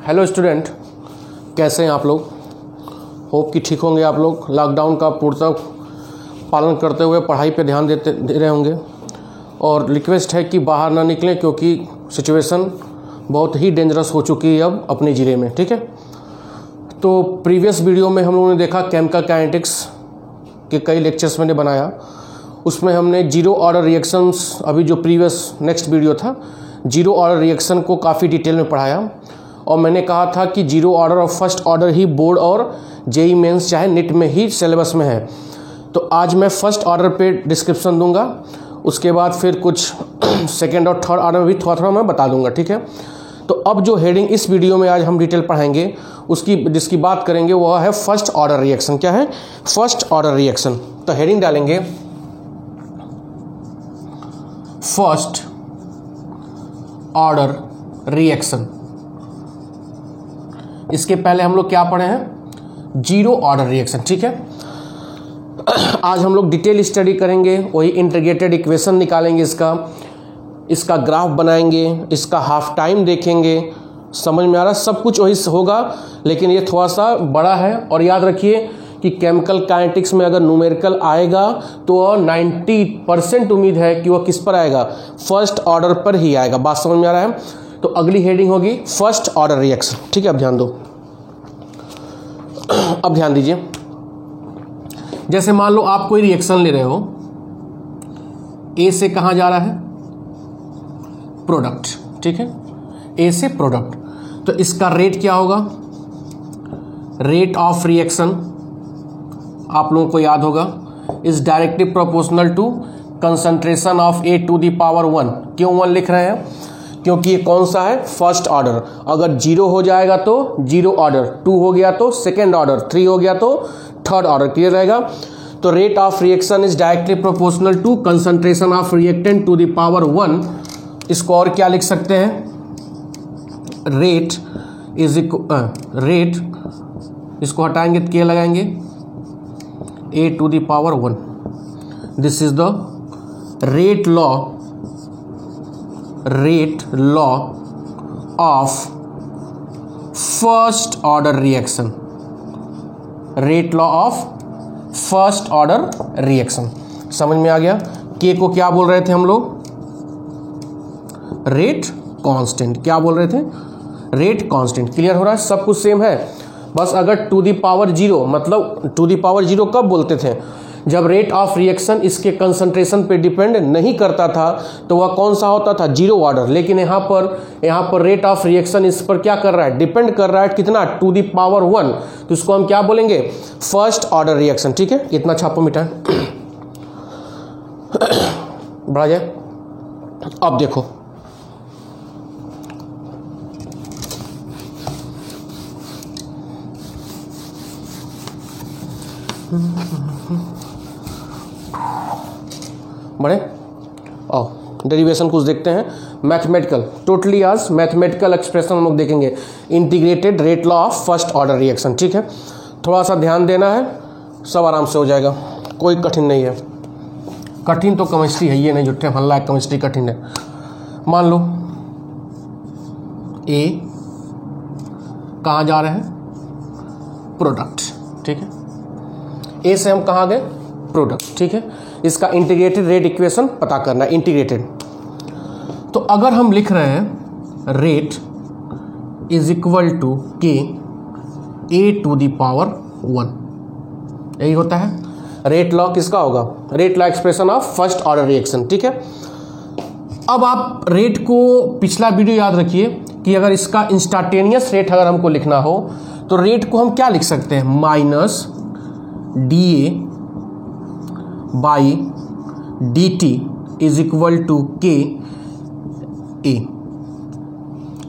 Hello student, कैसे हैं आप लोग। होप कि ठीक होंगे आप लोग। लॉकडाउन का पूर्णतः पालन करते हुए पढ़ाई पे ध्यान दे रहे होंगे और रिक्वेस्ट है कि बाहर ना निकलें क्योंकि सिचुएशन बहुत ही डेंजरस हो चुकी है अब अपने ज़िले में। ठीक है, तो प्रीवियस वीडियो में हम लोगों ने देखा केमिकल काइनेटिक्स के कई लेक्चर्स मैंने बनाया, उसमें हमने जीरो ऑर्डर रिएक्शंस, अभी जो प्रीवियस नेक्स्ट वीडियो था, जीरो ऑर्डर रिएक्शन को काफ़ी डिटेल में पढ़ाया और मैंने कहा था कि जीरो ऑर्डर और फर्स्ट ऑर्डर ही बोर्ड और जेई मेंस चाहे निट में ही सिलेबस में है। तो आज मैं फर्स्ट ऑर्डर पे डिस्क्रिप्शन दूंगा, उसके बाद फिर कुछ सेकेंड और थर्ड ऑर्डर भी थोड़ा थोड़ा मैं बता दूंगा। ठीक है, तो अब जो हेडिंग इस वीडियो में आज हम डिटेल पढ़ाएंगे उसकी जिसकी बात करेंगे वह है फर्स्ट ऑर्डर रिएक्शन। क्या है फर्स्ट ऑर्डर रिएक्शन? तो हेडिंग डालेंगे फर्स्ट ऑर्डर रिएक्शन। इसके पहले हम लोग क्या पढ़े हैं? Zero order reaction. ठीक है, आज हम लोग डिटेल स्टडी करेंगे, वही इंटीग्रेटेड इक्वेशन निकालेंगे, इसका ग्राफ बनाएंगे, इसका हाफ टाइम देखेंगे। समझ में आ रहा? सब कुछ वही होगा, लेकिन ये थोड़ा सा बड़ा है। और याद रखिए कि केमिकल काइनेटिक्स में अगर न्यूमेरिकल आएगा तो 90% उम्मीद है कि वह किस पर आएगा? फर्स्ट ऑर्डर पर ही आएगा। बात समझ में आ रहा है? तो अगली हेडिंग होगी फर्स्ट ऑर्डर रिएक्शन। ठीक है, अब ध्यान दो, अब ध्यान दीजिए। जैसे मान लो आप कोई रिएक्शन ले रहे हो, ए से कहां जा रहा है? प्रोडक्ट। ठीक है, ए से प्रोडक्ट, तो इसका रेट क्या होगा? रेट ऑफ रिएक्शन आप लोगों को याद होगा, is directly proportional to concentration of A to the power 1। क्यों 1 लिख रहे हैं? क्योंकि ये कौन सा है? First order. अगर जीरो हो जाएगा तो जीरो ऑर्डर, 2 हो गया तो सेकेंड ऑर्डर, 3 हो गया तो थर्ड ऑर्डर। क्लियर रहेगा? तो rate of reaction is directly proportional to concentration of reactant to the power 1। इसको और क्या लिख सकते हैं? रेट इज रेट, इसको हटाएंगे तो क्या लगाएंगे? A to the power 1। This is the rate law of first order reaction. Rate law of first order reaction. समझ में आ गया? के को क्या बोल रहे थे हम लोग? Rate constant. क्या बोल रहे थे? Rate constant. क्लियर हो रहा है? सब कुछ सेम है, बस अगर टू दी पावर जीरो, मतलब टू दी पावर जीरो कब बोलते थे? जब रेट ऑफ रिएक्शन इसके कंसंट्रेशन पे डिपेंड नहीं करता था तो वह कौन सा होता था? Zero order. लेकिन यहाँ पर रेट ऑफ रिएक्शन इस पर क्या कर रहा है? डिपेंड कर रहा है कितना? To the power 1। तो इसको हम क्या बोलेंगे? First order reaction. ठीक है, इतना छापो मिटा बढ़ा जाए। अब देखो, बड़े डेरिवेशन कुछ देखते हैं। मैथमेटिकल, टोटली आज मैथमेटिकल एक्सप्रेशन हम लोग देखेंगे। Integrated rate law of first order reaction. ठीक है, थोड़ा सा ध्यान देना है, सब आराम से हो जाएगा, कोई कठिन नहीं है। कठिन तो केमिस्ट्री है, ये नहीं झूठे हल्ला है केमिस्ट्री कठिन है। मान लो ए कहाँ जा रहे हैं? प्रोडक्ट। ठीक है, ए से हम कहाँ गए? प्रोडक्ट। ठीक है, इसका इंटीग्रेटेड रेट इक्वेशन पता करना है, इंटीग्रेटेड। तो अगर हम लिख रहे हैं rate is equal to K A to the power 1, यही होता है रेट लॉ। किसका होगा? Rate law expression of first order reaction. ठीक है, अब आप रेट को, पिछला वीडियो याद रखिए कि अगर इसका इंस्टांटेनियस रेट अगर हमको लिखना हो तो रेट को हम क्या लिख सकते हैं? Minus D A by D T is equal to K A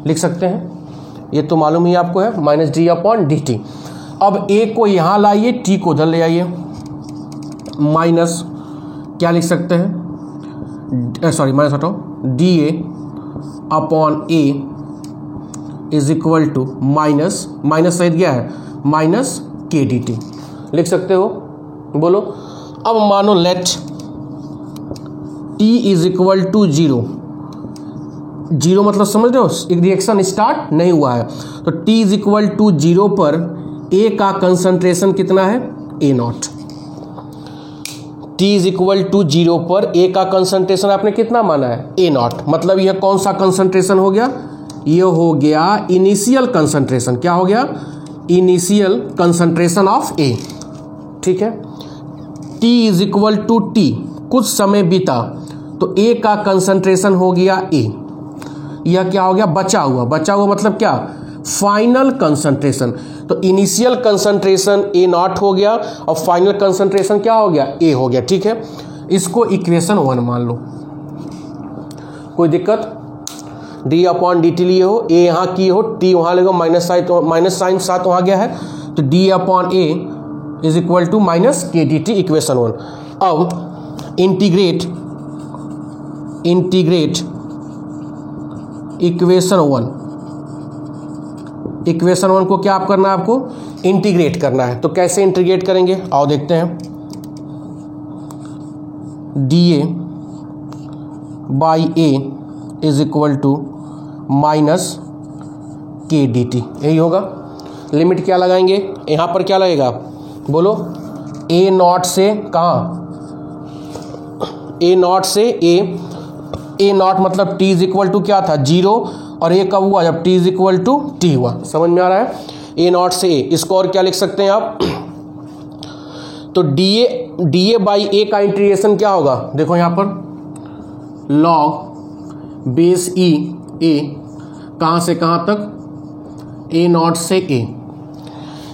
लिख सकते हैं। ये तो मालूम ही आपको है, minus D upon D T. अब ए को यहां लाइए, टी को उधर ले आइए, माइनस क्या लिख सकते हैं? सॉरी माइनस हटाओ, D A upon A is equal to minus सहित गया है, माइनस के डी टी लिख सकते हो। बोलो, अब मानो let t is equal to 0, zero मतलब समझ रहे हो, एक रिएक्शन स्टार्ट नहीं हुआ है। तो t इज इक्वल टू 0 पर A का कंसंट्रेशन कितना है, A0। t is equal to 0 पर A का कंसंट्रेशन आपने कितना माना है, A0। मतलब यह कौन सा कंसंट्रेशन हो गया, यह हो गया इनिशियल कंसंट्रेशन। क्या हो गया, इनिशियल कंसंट्रेशन ऑफ A। ठीक है, t is equal to t, कुछ समय बीता तो A का कंसंट्रेशन हो गया A। यह क्या हो गया, बचा हुआ। बचा हुआ मतलब क्या, फाइनल कंसंट्रेशन। तो इनिशियल कंसंट्रेशन A0 हो गया और फाइनल कंसंट्रेशन क्या हो गया, A हो गया। ठीक है, इसको इक्वेशन 1 मान लो, कोई दिक्कत। d/dt लिए हो, A यहाँ की हो, t वहाँ लेगा, माइनस साइन साथ वहाँ गया है, तो d/A is equal to minus kdt, equation 1। अब इंटीग्रेट इक्वेशन 1। इक्वेशन 1 को क्या आप करना है, आपको इंटीग्रेट करना है। तो कैसे इंटीग्रेट करेंगे, आओ देखते हैं। dA/A is equal to minus kdt, यही होगा। लिमिट क्या लगाएंगे, यहां पर क्या लगेगा, बोलो। A0 से कहाँ, A0 से A0 मतलब t इज इक्वल टू क्या था, 0, और A कब हुआ, जब t is equal to t हुआ। समझ में आ रहा है, A0 से A। इसको और क्या लिख सकते हैं आप, तो dA/A का इंटीग्रेशन क्या होगा, देखो यहां पर log बेस E A, कहां से कहां तक, A0 से A।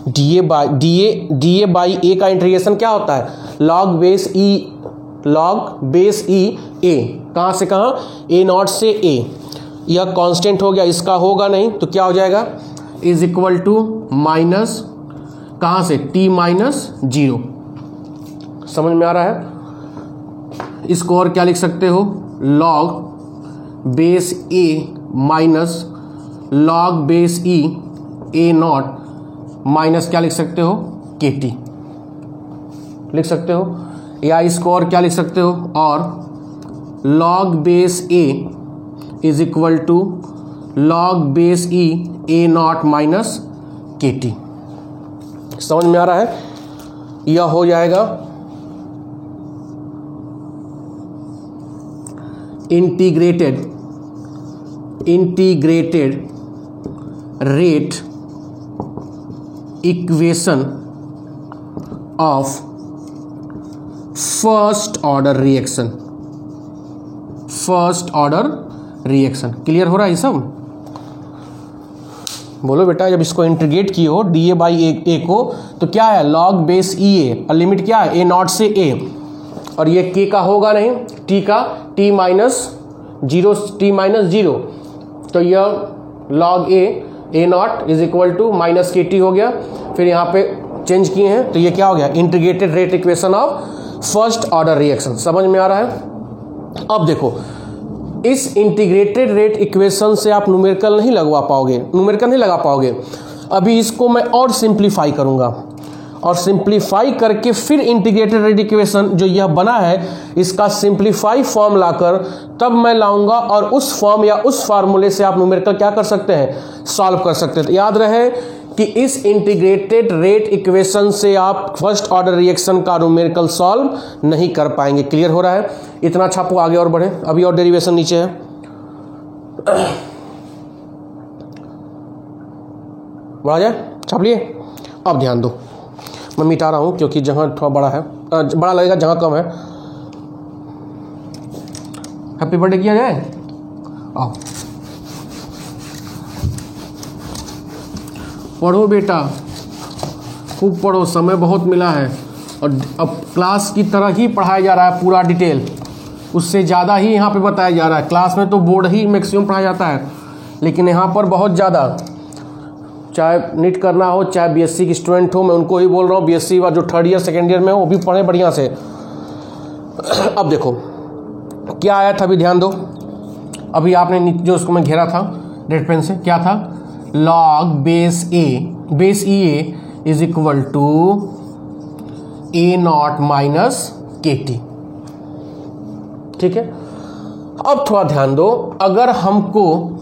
dA/A का इंटीग्रेशन क्या होता है, log बेस E A, कहां से कहां, A0 से A। यह कांस्टेंट हो गया, इसका होगा नहीं, तो क्या हो जाएगा, इज इक्वल टू माइनस कहां से, t माइनस 0। समझ में आ रहा है। इसको और क्या लिख सकते हो, log base A minus log base E A0 minus क्या लिख सकते हो, kt लिख सकते हो, या इसको और क्या लिख सकते हो, और log base A is equal to log base E A0 minus kt। समझ में आ रहा है, यह हो जाएगा integrated rate equation of first order reaction. Clear हो रहा है ये सब, बोलो बेटा। जब इसको इंटीग्रेट किए हो dA/A को, तो क्या है, log बेस EA, और लिमिट क्या है, A0 से A, और ये k का होगा नहीं, t का, t माइनस 0, तो यह log A0 is equal to minus kt हो गया। फिर यहाँ पे चेंज किए हैं, तो ये क्या हो गया, integrated rate equation of first order reaction. समझ में आ रहा है। अब देखो, इस इंटीग्रेटेड रेट इक्वेशन से आप न्यूमेरिकल नहीं लगा पाओगे। अभी इसको मैं और सिंप्लीफाई करूंगा, और सिंप्लीफाई करके फिर इंटीग्रेटेड रेट इक्वेशन जो यह बना है, इसका सिंप्लीफाई फॉर्म लाकर तब मैं लाऊंगा, और उस फॉर्म या उस फार्मूले से आप न्यूमेरिकल क्या कर सकते हैं, सॉल्व कर सकते हैं। तो याद रहे कि इस इंटीग्रेटेड रेट इक्वेशन से आप फर्स्ट ऑर्डर रिएक्शन का न्यूमेरिकल सॉल्व नहीं कर पाएंगे। क्लियर हो रहा है, इतना छापो, आगे और बढ़े। अभी और डेरिवेशन नीचे है, बढ़ा जाए, छाप लिए। अब ध्यान दो, मैं मिटा रहा हूं क्योंकि जहां थोड़ा बड़ा है, बड़ा लगेगा, जहां कम है। हैप्पी बर्थडे किया जाए, आओ पढ़ो बेटा, खूब पढ़ो, समय बहुत मिला है। और अब क्लास की तरह ही पढ़ाया जा रहा है, पूरा डिटेल, उससे ज़्यादा ही यहाँ पे बताया जा रहा है। क्लास में तो बोर्ड ही मैक्सिमम पढ़ाया जाता है, लेकिन यहाँ पर बहुत ज़्यादा, चाहे नीट करना हो, चाहे बीएससी की स्टूडेंट हो, मैं उनको ही बोल रहा हूँ, बीएससी व जो थर्ड ईयर सेकेंड ईयर में हो, वो भी पढ़े बढ़िया से। अब देखो क्या आया था, अभी ध्यान दो। अभी आपने जो उसको मैं घेरा था रेड पेन से, क्या था, log base EA is equal to A0 minus kt। ठीक है, अब थोड़ा ध्यान दो, अगर हमको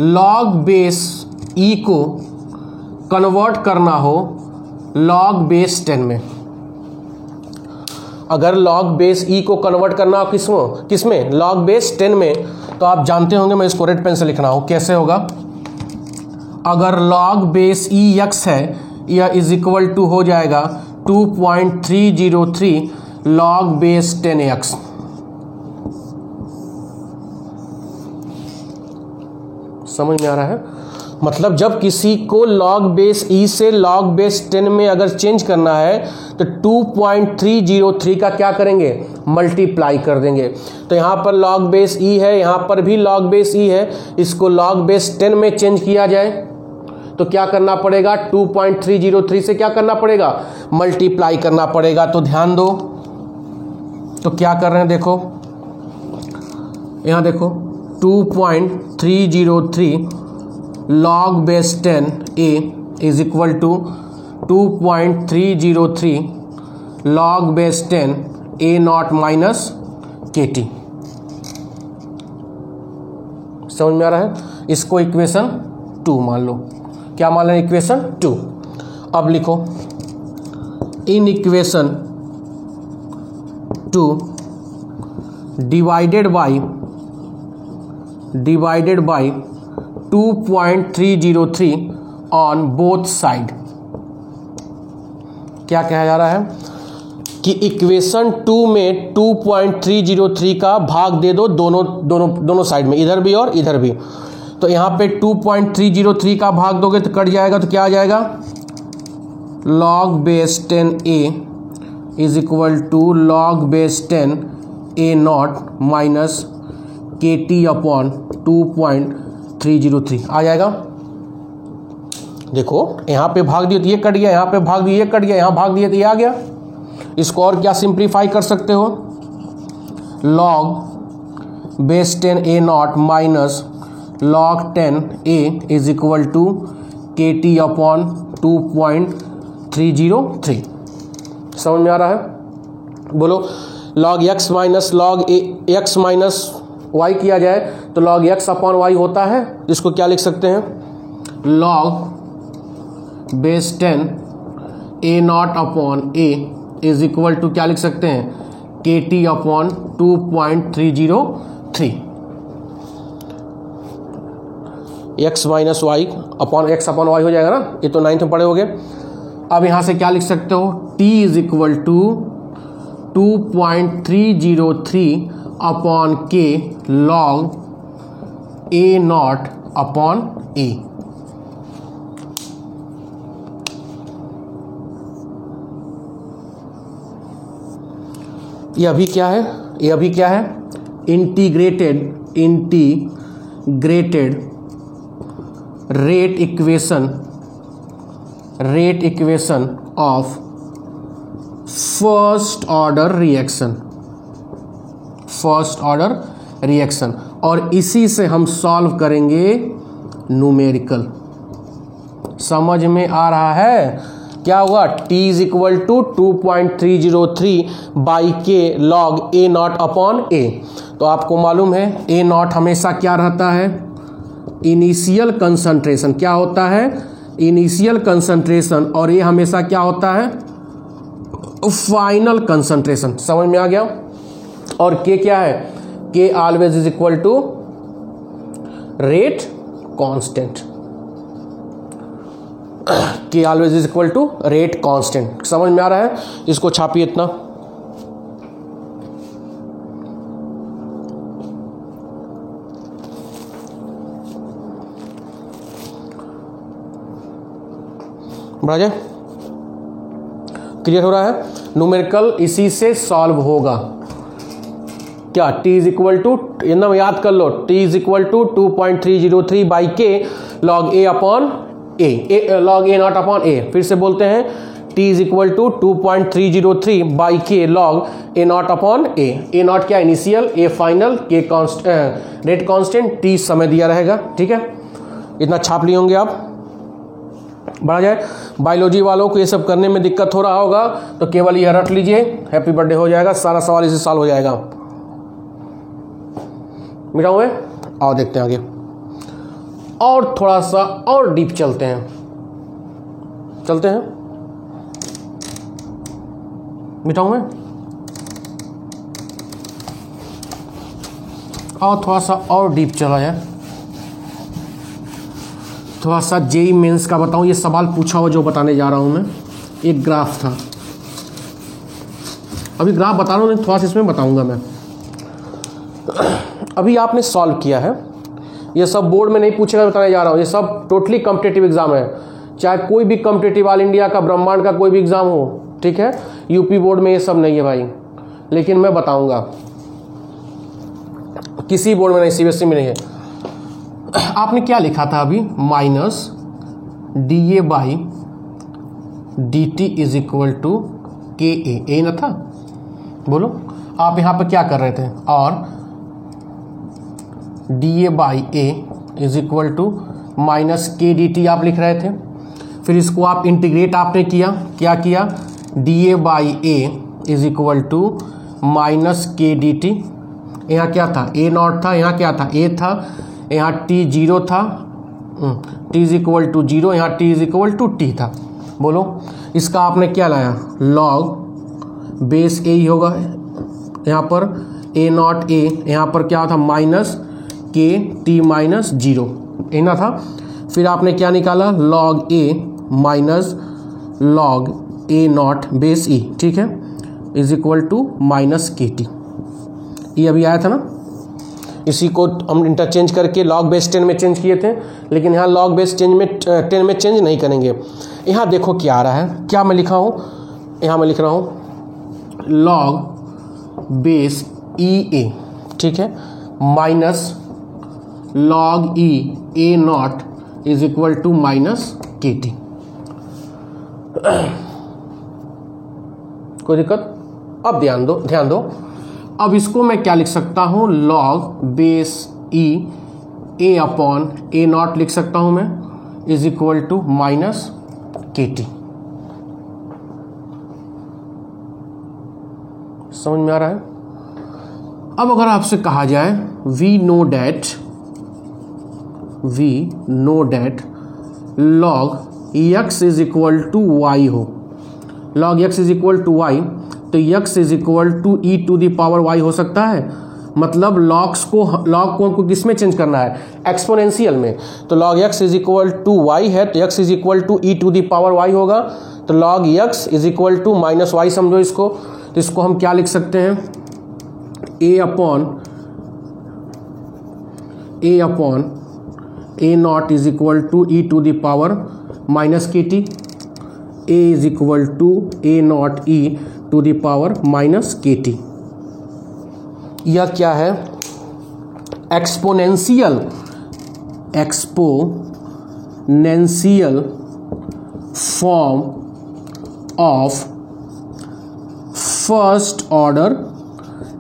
log बेस e को कन्वर्ट करना हो log बेस 10 में, अगर log बेस e को कन्वर्ट करना हो किसमें log बेस 10 में, तो आप जानते होंगे, मैं इसको रेड पेन से लिख रहा हूं, कैसे होगा। अगर log बेस e x है, यह इज इक्वल टू हो जाएगा 2.303 log बेस 10x। समझ में आ रहा है? मतलब जब किसी को log बेस e से log बेस 10 में अगर चेंज करना है तो 2.303 का क्या करेंगे, मल्टीप्लाई कर देंगे। तो यहाँ पर log बेस e है, यहाँ पर भी log बेस e है, इसको log बेस 10 में चेंज किया जाए तो क्या करना पड़ेगा, 2.303 से क्या करना पड़ेगा, मल्टीप्लाई करना पड़ेगा। तो ध्यान दो, तो क्या कर रहे हैं, देखो यहाँ देखो 2.303 log base 10 a is equal to 2.303 log base 10 a naught minus K T. समझ में आ रहा है? इसको इक्वेशन 2 मान लो। क्या मान लें, इक्वेशन 2। अब लिखो in equation 2 divided by 2.303 on both side. क्या कहा जा रहा है कि इक्वेशन 2 में 2.303 का भाग दे दो दोनों साइड में, इधर भी और इधर भी। तो यहाँ पे 2.303 का भाग दोगे तो कट जाएगा, तो क्या आ जाएगा, log base 10a is equal to log base 10 a naught minus K T upon 2.303 आ जाएगा। देखो यहाँ पे भाग दिए तो ये कट गया, यहाँ पे भाग दिए ये कट गया, यहाँ भाग दिए तो ये आ गया। इसको और क्या सिंप्लीफाई कर सकते हो, log base 10a naught minus log 10a is equal to K T upon 2.303। समझ में आ रहा है? बोलो, log x minus log x minus y किया जाए तो log x अपॉन y होता है, जिसको क्या लिख सकते हैं, log base 10 a not upon a is equal to क्या लिख सकते हैं, K T upon 2.303। x minus Y upon X upon Y हो जाएगा ना, ये तो 9th में पढ़े होगे। अब यहाँ से क्या लिख सकते हो, t is equal to 2.303 upon K log a not upon a। यह अभी क्या है, integrated rate equation of first order reaction, और इसी से हम सॉल्व करेंगे न्यूमेरिकल। समझ में आ रहा है? क्या हुआ, t is equal to 2.303 by K log a not upon a। तो आपको मालूम है a नॉट हमेशा क्या रहता है, इनिशियल कंसंट्रेशन। क्या होता है, इनिशियल कंसंट्रेशन, और ये हमेशा क्या होता है, फाइनल कंसंट्रेशन। समझ में आ गया? और k क्या है, k always is equal to rate constant. k always is equal to rate constant. समझ में आ रहा है? इसको छापिए इतना। बढ़ा जाए, क्लियर हो रहा है? न्यूमेरिकल इसी से सॉल्व होगा। क्या, t इज इक्वल टू, एकदम याद कर लो, t is equal to 2.303 by K log a upon a, log a not upon a। फिर से बोलते हैं, t is equal to 2.303 by K log a not upon a। a nought क्या, initial, a final, k rate constant, t समय दिया रहेगा। ठीक है, इतना छाप लिए होंगे आप। बढ़ा जाए, बायोलॉजी वालों को ये सब करने में दिक्कत हो रहा होगा तो केवल यह रट लीजिए, हैप्पी बर्थडे हो जाएगा, सारा सवाल इसे सॉल्व हो जाएगा। मिटाऊँ मैं? और देखते हैं आगे, और थोड़ा सा और डीप चलते हैं, मिटाऊँ मैं? और थोड़ा सा और डीप चला जाए, थोड़ा सा जेईई मेंस का बताऊं। ये सवाल पूछा हुआ जो बताने जा रहा हूं मैं, एक ग्राफ था, अभी ग्राफ बता रहा हूं, थोड़ा सा इसमें बताऊंगा मैं। अभी आपने सॉल्व किया है, ये सब बोर्ड में नहीं पूछेगा, बताने जा रहा हूं, ये सब टोटली कॉम्पिटिटिव एग्जाम है, चाहे कोई भी कॉम्पिटिटिव ऑल इंडिया का ब्रह्मांड का कोई भी एग्जाम हो, ठीक है। यूपी बोर्ड में ये सब नहीं है भाई, लेकिन मैं बताऊंगा, किसी बोर्ड में नहीं, सीबीएसई में नहीं है। आपने क्या लिखा था अभी, minus D A by D T is equal to K A ना था, बोलो आप यहाँ पर क्या कर रहे थे, और D A by A is equal to minus K D T आप लिख रहे थे। फिर इसको आप इंटीग्रेट आपने किया, क्या किया, D A by A is equal to minus K D T, यहाँ क्या था, ए नॉट था, यहाँ क्या था, ए था, यहाँ टी जीरो था, T is equal to zero, यहाँ T is equal to T था। बोलो इसका आपने क्या लाया, लॉग बेस ए ही होगा, यहाँ पर ए नॉट ए, यहाँ पर क्या था, minus K T minus zero, ए ना था। फिर आपने क्या निकाला, log A minus log A nought base E, ठीक है, is equal to minus K T. ये अभी आया था ना, इसी को हम इंटरचेंज करके लॉग बेस 10 में चेंज किए थे, लेकिन यहाँ लॉग बेस 10 में चेंज नहीं करेंगे। यहाँ देखो क्या आ रहा है, क्या मैं लिखा हूँ, यहाँ मैं लिख रहा हूँ लॉग बेस ई ए, ठीक है, minus log E A not is equal to minus K T. कोई दिक्कत? अब ध्यान दो, अब इसको मैं क्या लिख सकता हूँ, log base E A upon A not लिख सकता हूँ मैं, is equal to minus K T. समझ में आ रहा है? अब अगर आपसे कहा जाए we know that log X is equal to Y हो, log X is equal to Y, तो x is equal to E to the power y हो सकता है। मतलब लॉग को किस में चेंज करना है, एक्सपोनेंशियल में। तो log x is equal to y है, तो x is equal to E to the power y होगा। तो log x is equal to minus Y समझो इसको, तो इसको हम क्या लिख सकते हैं, a upon A not is equal to E to the power minus K T, a is equal to A not E to the power minus K T. यह क्या है, exponential form of first order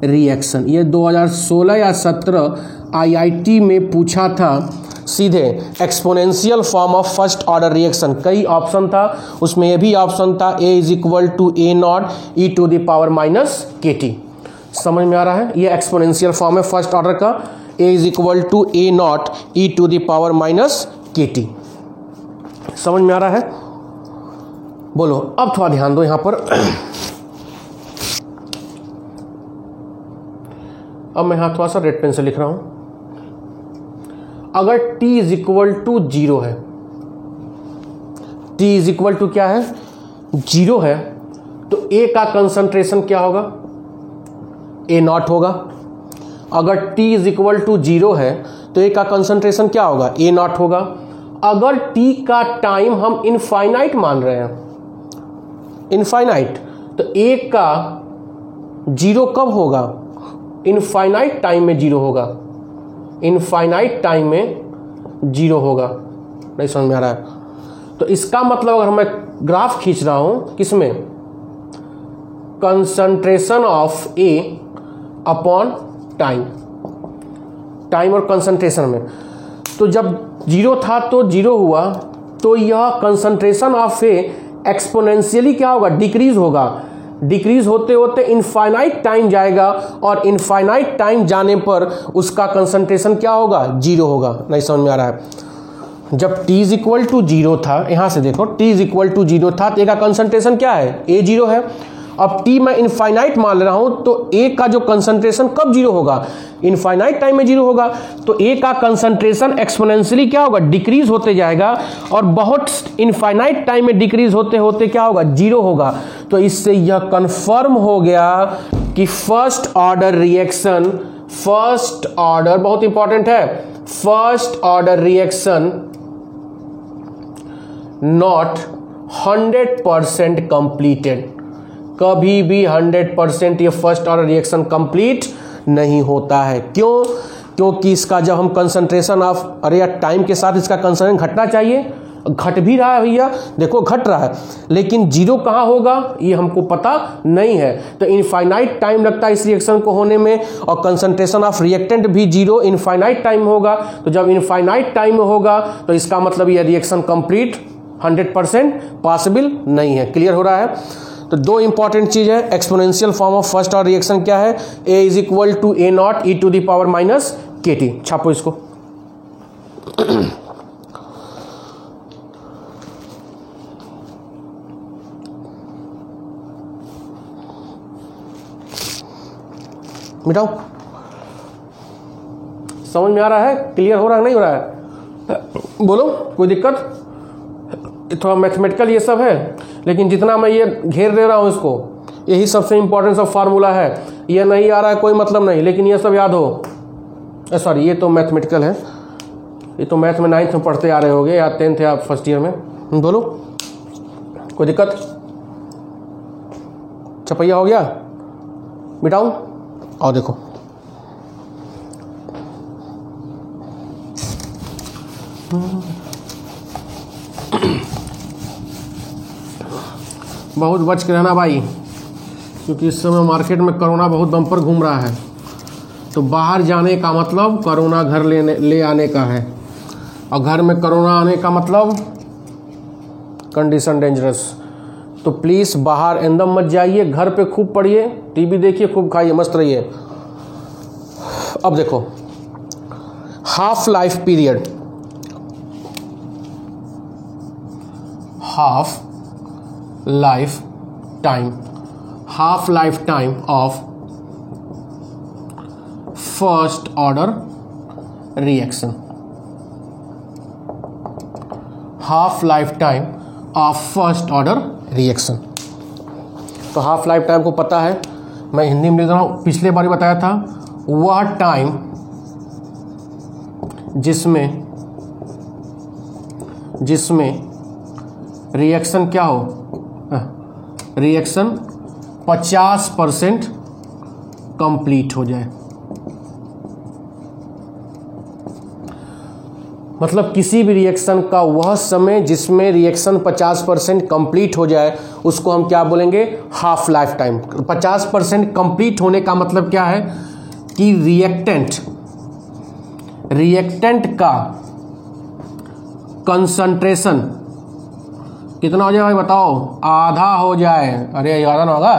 reaction. ये 2016 या 17 IIT में पूछा था सीधे, exponential form of first order reaction. कई ऑप्शन था, उसमें ये भी ऑप्शन था a is equal to A not E to the power minus K T. समझ में आ रहा है? ये एक्सपोनेंशियल फॉर्म है फर्स्ट ऑर्डर का, a is equal to A not E to the power minus K T. समझ में आ रहा है? बोलो अब थोड़ा ध्यान दो यहां पर। अब मैं यहां थोड़ा सा रेड पेन से लिख रहा हूं। अगर t is equal to zero है, t इज इक्वल टू क्या है, जीरो है, तो a का कंसंट्रेशन क्या होगा, a नॉट होगा। अगर t is equal to zero है तो a का कंसंट्रेशन क्या होगा, a नॉट होगा। अगर t का टाइम हम इनफाइनाइट मान रहे हैं, इनफाइनाइट, तो a का जीरो कब होगा, इनफाइनाइट टाइम में जीरो होगा, इनफाइनाइट टाइम में जीरो होगा। नहीं समझ में आ रहा है? तो इसका मतलब अगर मैं ग्राफ खींच रहा हूं किसमें, concentration of A upon time, time और कंसंट्रेशन में, तो जब जीरो था तो जीरो हुआ, तो यह कंसंट्रेशन ऑफ ए एक्सपोनेंशियली क्या होगा, डिक्रीज होगा। डिक्रीज होते होते इनफाइनाइट टाइम जाएगा और इनफाइनाइट टाइम जाने पर उसका कंसंट्रेशन क्या होगा, जीरो होगा। नहीं समझ में आ रहा है? जब t is equal to zero था, यहां से देखो t is equal to zero था तो a का कंसंट्रेशन क्या है, a जीरो है। अब t मैं इनफाइनाइट मान रहा हूं तो a का जो कंसंट्रेशन कब जीरो होगा, इनफाइनाइट टाइम में जीरो होगा। तो a का कंसंट्रेशन एक्सपोनेंशियली क्या होगा, डिक्रीज होते जाएगा और बहुत इनफाइनाइट टाइम में डिक्रीज होते होते क्या होगा, जीरो होगा। तो इससे यह कंफर्म हो गया कि first order reaction, first order बहुत इंपॉर्टेंट है, first order reaction not 100% completed. कभी भी 100% ये फर्स्ट ऑर्डर रिएक्शन कंप्लीट नहीं होता है। क्यों? क्योंकि इसका जब हम कंसंट्रेशन ऑफ, अरे यार टाइम के साथ इसका कंसंट्रेशन घटना चाहिए, घट भी रहा है भैया, देखो घट रहा है, लेकिन जीरो कहाँ होगा ये हमको पता नहीं है। तो इनफाइनाइट टाइम लगता है इस रिएक्शन को होने में और कंसंट्रेशन ऑफ रिएक्टेंट भी जीरो इनफाइनाइट टाइम होगा। तो जब इनफाइनाइट टाइम होगा तो इसका मतलब ये रिएक्शन कंप्लीट 100% पॉसिबल नहीं है। क्लियर हो रहा है? तो दो इंपॉर्टेंट चीज है, exponential form of first order reaction क्या है, a is equal to a naught E to the power minus kt। छापो इसको। मिटाओ। समझ में आ रहा है? क्लियर हो रहा है नहीं हो रहा है? बोलो, कोई दिक्कत? थोड़ा मैथमेटिकल ये सब है, लेकिन जितना मैं ये घेर दे रहा हूं इसको, यही सबसे इंपॉर्टेंट सब फार्मूला है। ये नहीं आ रहा है कोई मतलब नहीं, लेकिन ये सब याद हो। सॉरी, ये तो मैथमेटिकल है, ये तो मैथ में 9th में पढ़ते आ रहे होगे या 10th या फर्स्ट ईयर में। बोलो, कोई दिक्कत? छपैया हो गया? मिटाऊं? आओ देखो, बहुत बच के रहना भाई, क्योंकि इस समय मार्केट में कोरोना बहुत बम्पर घूम रहा है। तो बाहर जाने का मतलब कोरोना घर ले आने का है, और घर में कोरोना आने का मतलब कंडीशन डेंजरस। तो प्लीज़ बाहर एकदम मत जाइए, घर पे खूब पढ़िए, टीवी देखिए, खूब खाइए, मस्त रहिए। अब देखो, half life period, half life time, half life time of first order reaction, half life time of first order reaction. तो हाफ लाइफ टाइम को पता है, मैं हिंदी में लिख रहा हूं, पिछले बार बताया था, वह टाइम जिसमें रिएक्शन क्या हो, रिएक्शन 50% कंप्लीट हो जाए। मतलब किसी भी रिएक्शन का वह समय जिसमें रिएक्शन 50% कंप्लीट हो जाए, उसको हम क्या बोलेंगे, हाफ लाइफ टाइम। 50% कंप्लीट होने का मतलब क्या है कि रिएक्टेंट का कंसंट्रेशन कितना हो जाए भाई बताओ, आधा हो जाए। अरे आधा ना होगा,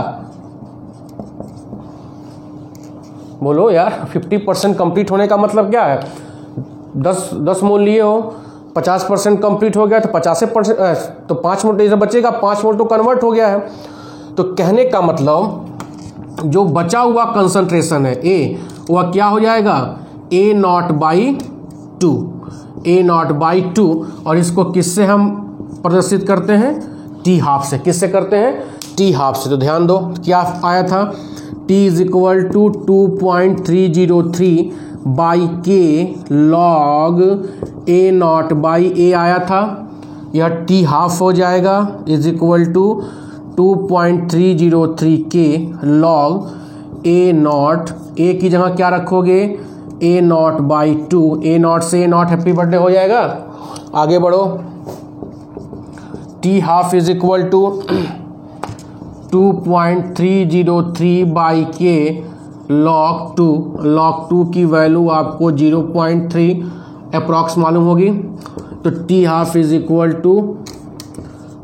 बोलो यार। 50% कंप्लीट होने का मतलब क्या है, 10 मोल लिए हो, 50% कंप्लीट हो गया तो 50%, तो 5 मोल जैसे बचेगा, 5 मोल तो कन्वर्ट हो गया है। तो कहने का मतलब जो बचा हुआ कंसंट्रेशन है ए, वह क्या हो जाएगा, A nought by 2, A nought by 2। और इसको किससे हम प्रदर्शित करते हैं, टी हाफ से। किससे करते हैं, टी हाफ से। तो ध्यान दो क्या आया था, T is equal to 2.303 by K log A nought by A आया था, यह टी हाफ हो जाएगा, इज इक्वल टू 2.303 के लॉग A नॉट, A की जगह क्या रखोगे, A nought by 2, A nought से A नॉट हैप्पी बर्थडे हो जाएगा। आगे बढ़ो, T half is equal to 2.303 by K log 2, log 2 की वैल्यू आपको 0.3 अप्रॉक्स मालूम होगी। तो T half is equal to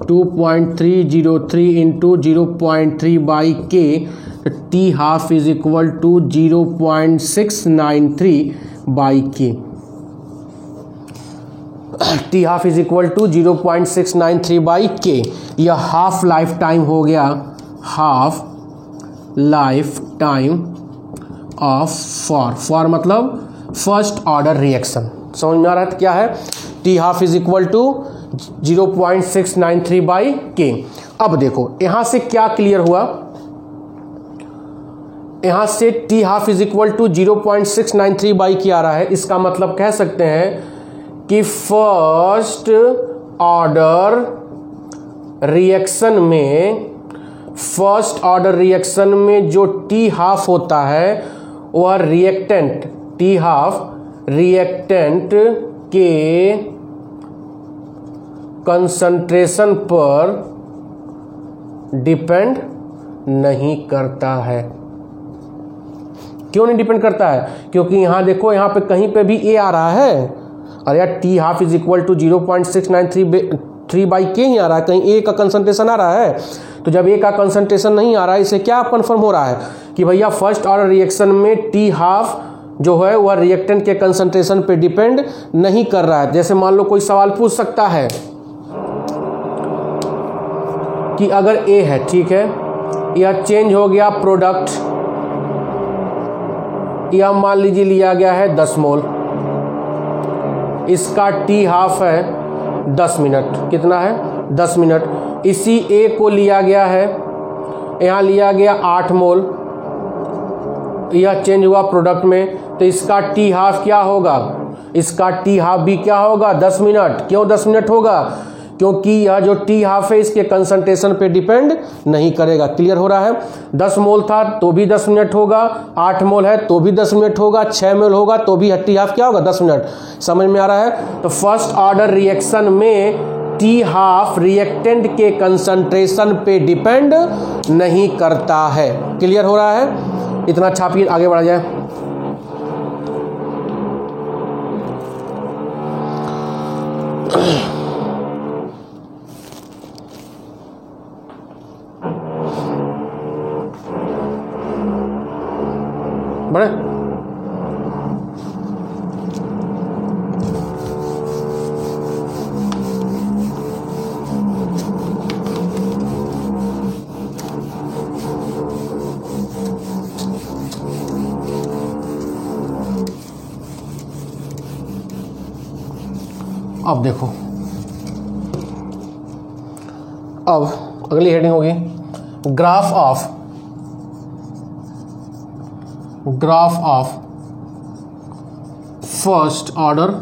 2.303 into 0.3 by K, T half is equal to 0.693 by K. T half is equal to 0.693 by K. यह half life time हो गया, half life time of for मतलब first order reaction. समझ में आ रहा है क्या है? T half is equal to 0.693 by K. अब देखो यहां से क्या क्लियर हुआ, यहां से T half is equal to 0.693 by K आ रहा है। इसका मतलब कह सकते हैं कि फर्स्ट ऑर्डर रिएक्शन में जो टी हाफ होता है वह रिएक्टेंट, टी हाफ रिएक्टेंट के कंसंट्रेशन पर डिपेंड नहीं करता है। क्यों नहीं डिपेंड करता है? क्योंकि यहां देखो, यहां पे कहीं पे भी ए आ रहा है। अरे यार, T half is equal to 0.693 by K ही आ रहा है, कहीं ए का कंसंट्रेशन आ रहा है। तो जब ए का कंसंट्रेशन नहीं आ रहा है, इसे क्या कंफर्म हो रहा है कि भैया फर्स्ट ऑर्डर रिएक्शन में टी हाफ जो है वह रिएक्टेंट के कंसंट्रेशन पे डिपेंड नहीं कर रहा है। जैसे मान लो कोई सवाल पूछ सकता है कि अगर ए है, ठीक है, यह चेंज हो गया प्रोडक्ट, यह मान लीजिए लिया गया है 10 मोल, इसका टी हाफ है 10 मिनट। कितना है? 10 मिनट। इसी ए को लिया गया है, यहाँ लिया गया 8 मोल, यह चेंज हुआ प्रोडक्ट में, तो इसका टी हाफ क्या होगा? इसका टी हाफ भी क्या होगा? 10 मिनट। क्यों 10 मिनट होगा? क्योंकि यह जो टी हाफ है इसके कंसंट्रेशन पे डिपेंड नहीं करेगा। क्लियर हो रहा है? 10 मोल था तो भी 10 मिनट होगा, 8 मोल है तो भी 10 मिनट होगा, 6 मोल होगा तो भी टी हाफ क्या होगा? 10 मिनट। समझ में आ रहा है? तो फर्स्ट ऑर्डर रिएक्शन में टी हाफ रिएक्टेंट के कंसंट्रेशन पे डिपेंड नहीं करता है। क्लियर हो रहा है? इतना छापिए, आगे बढ़ा जाए। बड़े अब देखो, अब अगली हेडिंग होगी graph of first order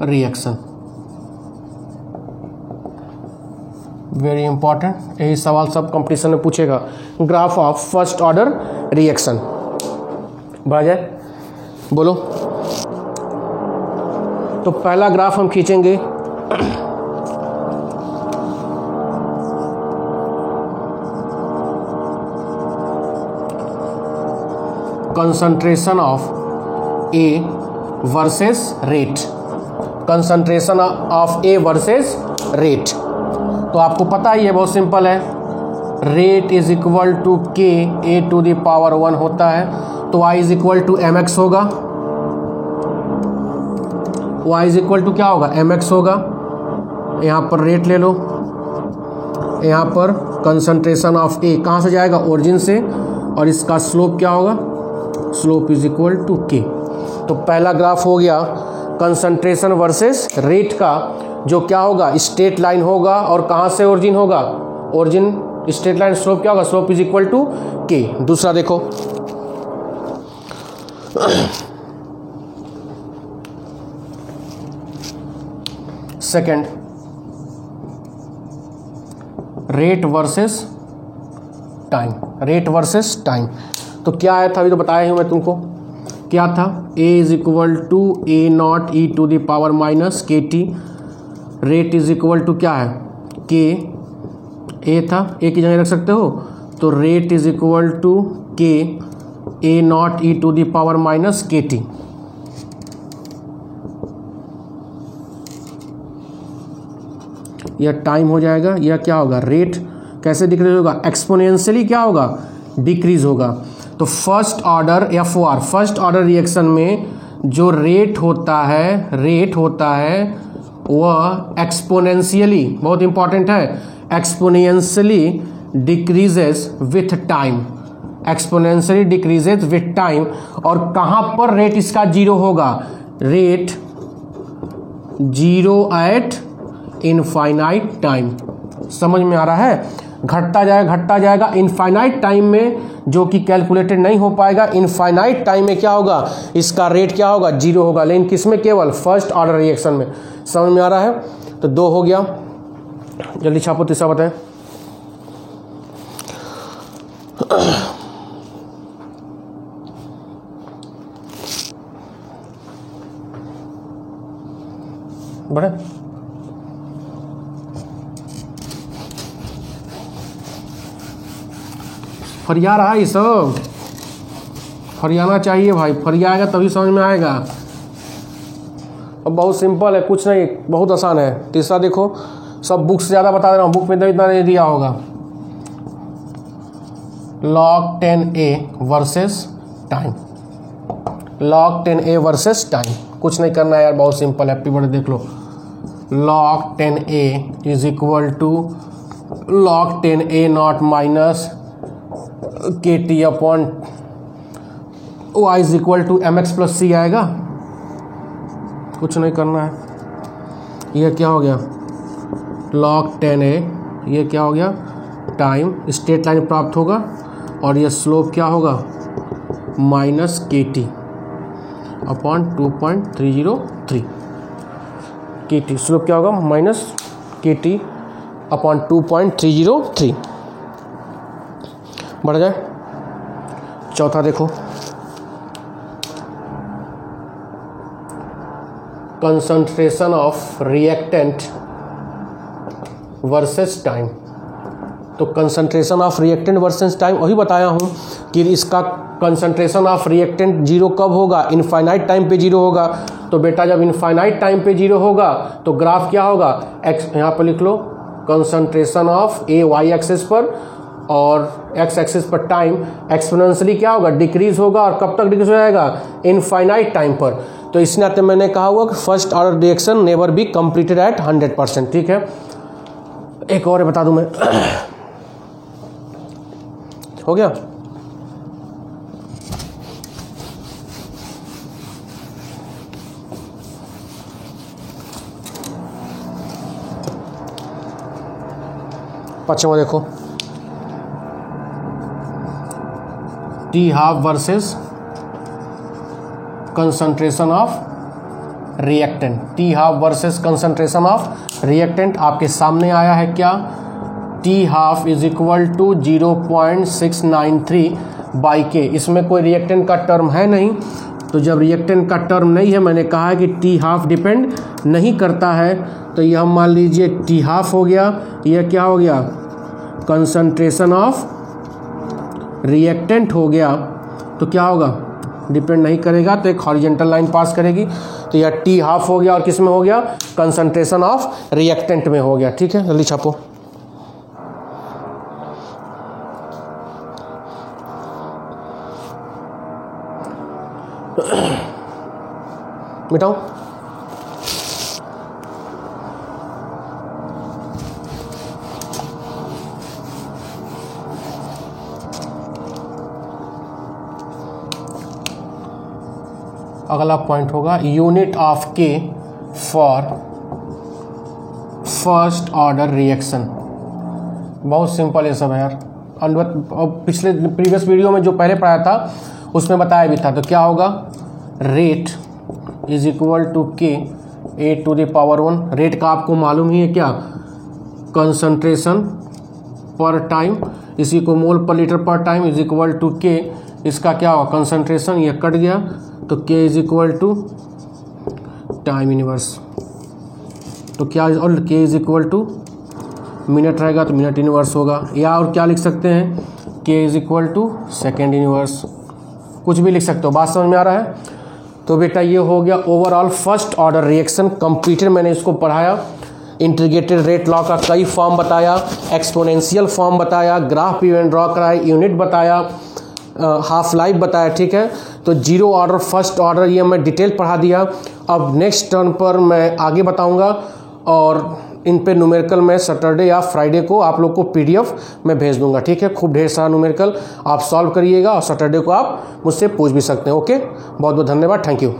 reaction. Very important, यही सवाल सब कंपटीशन में पूछेगा। Graph of first order reaction. बढ़ा जाए, बोलो। तो पहला ग्राफ हम खींचेंगे, concentration of A versus rate, concentration of A versus rate. तो आपको पता ही है, बहुत सिंपल है, rate is equal to K A to the power 1 होता है, तो y is equal to M X होगा। y इज इक्वल टू क्या होगा? एम एक्स होगा। यहाँ पर रेट ले लो, यहाँ पर कंसंट्रेशन ऑफ ए कहाँ से जाएगा? ओरिजिन से, और इसका स्लोप क्या होगा? स्लोप इज इक्वल टू के। तो पहला ग्राफ हो गया कंसंट्रेशन वर्सेस रेट का, जो क्या होगा? स्ट्रेट लाइन होगा, और कहाँ से ओरिजिन होगा? ओरिजिन स्ट्रेट लाइन, स्लोप क्या होगा? स्लोप इज इक्वल टू के। दूसरा देखो, second, rate versus time, rate versus time. तो क्या आया था? अभी तो बताया हूं मैं तुमको, क्या था? a is equal to A not E to the power minus K T. Rate is equal to क्या है? के ए था, ए की जगह रख सकते हो, तो rate is equal to K A not E to the power minus K T. यह टाइम हो जाएगा, यह क्या होगा रेट, कैसे डिक्रीज होगा, एक्सपोनेंशियली क्या होगा डिक्रीज होगा। तो first order FOR first order reaction में जो रेट होता है वह एक्सपोनेंशियली, बहुत इंपॉर्टेंट है, exponentially decreases with time, exponentially decreases with time. और कहाँ पर रेट इसका जीरो होगा, rate zero eight infinite time. समझ में आ रहा है, घटता जाएगा इनफाइनाइट टाइम में, जो कि कैलकुलेटेड नहीं हो पाएगा। इनफाइनाइट टाइम में क्या होगा, इसका रेट क्या होगा, जीरो होगा, लेकिन किसमें, केवल फर्स्ट ऑर्डर रिएक्शन में। समझ में आ रहा है, तो 2 हो गया। जल्दी छापो, तीसरा बताएं। बढ़े, फरिया रहा है, ये सब फरियाना चाहिए भाई, फरियाएगा तभी समझ में आएगा। अब बहुत सिंपल है, कुछ नहीं, बहुत आसान है। तीसरा देखो, सब बुक से ज़्यादा बता दे रहा हूँ, बुक में तो इतना नहीं दिया होगा। log 10A versus time, log 10A versus time, कुछ नहीं करना है यार, बहुत सिंपल है। हैप्पी बर्थडे देख लो, log 10A is equal to log 10A naught minus KT upon y is equal to MX plus C आएगा। कुछ नहीं करना है, यह क्या हो गया log 10A, ये क्या हो गया टाइम, स्ट्रेट लाइन प्राप्त होगा, और यह स्लोप क्या होगा minus KT upon 2.303। KT slope क्या होगा माइनस KT अपॉन 2.303। बढ़ जाए, चौथा देखो, concentration of reactant versus time. तो concentration of reactant versus time वही बताया हूँ कि इसका कंसंट्रेशन ऑफ रिएक्टेंट जीरो कब होगा, इनफाइनाइट टाइम पे जीरो होगा। तो बेटा जब इनफाइनाइट टाइम पे जीरो होगा तो ग्राफ क्या होगा, एक्स यहाँ पर लिख लो, concentration of A y axis पर और x एक्सिस पर टाइम एक्सपोनेंशियली क्या होगा डिक्रीज होगा। और कब तक डिक्रीज हो जाएगा, इनफाइनाइट टाइम पर। तो इस नाते मैंने कहा हुआ कि first order reaction never be completed at 100%। ठीक है, एक और बता दूं मैं, हो गया। पांचवा देखो, T half versus concentration of reactant. T half versus concentration of reactant आपके सामने आया है क्या, T half is equal to 0.693 by K. इसमें कोई रिएक्टेंट का टर्म है नहीं, तो जब रिएक्टेंट का टर्म नहीं है, मैंने कहा है कि टी हाफ डिपेंड नहीं करता है, तो यह हम मान लीजिए टी हाफ हो गया, यह क्या हो गया कंसंट्रेशन ऑफ रिएक्टेंट हो गया। तो क्या होगा, डिपेंड नहीं करेगा, तो एक हॉरिजॉन्टल लाइन पास करेगी, तो यह टी हाफ हो गया और किस में हो गया, कंसंट्रेशन ऑफ रिएक्टेंट में हो गया। ठीक है, जल्दी छापो। मिटाओ, अगला पॉइंट होगा यूनिट ऑफ के फॉर फर्स्ट ऑर्डर रिएक्शन। बहुत सिंपल ये सब है यार, पिछले प्रीवियस वीडियो में जो पहले पढ़ाया था उसमें बताया भी था। तो क्या होगा, rate is equal to K A to the power 1। Rate का आपको मालूम ही है क्या, कंसंट्रेशन पर टाइम, इसी को मोल पर लीटर पर टाइम इज इक्वल टू के। इसका क्या होगा कंसंट्रेशन, ये कट गया, तो K is equal to time inverse. तो क्या, और के इज इक्वल टू मिनट रहेगा तो मिनट इनवर्स होगा, या और क्या लिख सकते हैं, K is equal to second inverse, कुछ भी लिख सकते हो। बात समझ में आ रहा है। तो बेटा ये हो गया overall first order reaction completed, मैंने इसको पढ़ाया। इंटीग्रेटेड रेट लॉ का कई फॉर्म बताया, एक्सपोनेंशियल फॉर्म बताया, ग्राफ इवेंट ड्रॉ कराया, यूनिट बताया, हाफ लाइफ बताया, ठीक है। तो जीरो ऑर्डर, फर्स्ट ऑर्डर, ये मैं डिटेल पढ़ा दिया। अब नेक्स्ट टर्न पर मैं आगे बताऊंगा और इन पे न्यूमेरिकल मैं सैटरडे या फ्राइडे को आप लोग को PDF में भेज दूंगा, ठीक है। खूब ढेर सारा न्यूमेरिकल आप सॉल्व करिएगा और सैटरडे को आप मुझसे पूछ भी सकते हैं। ओके, बहुत बहुत धन्यवाद, थैंक यू।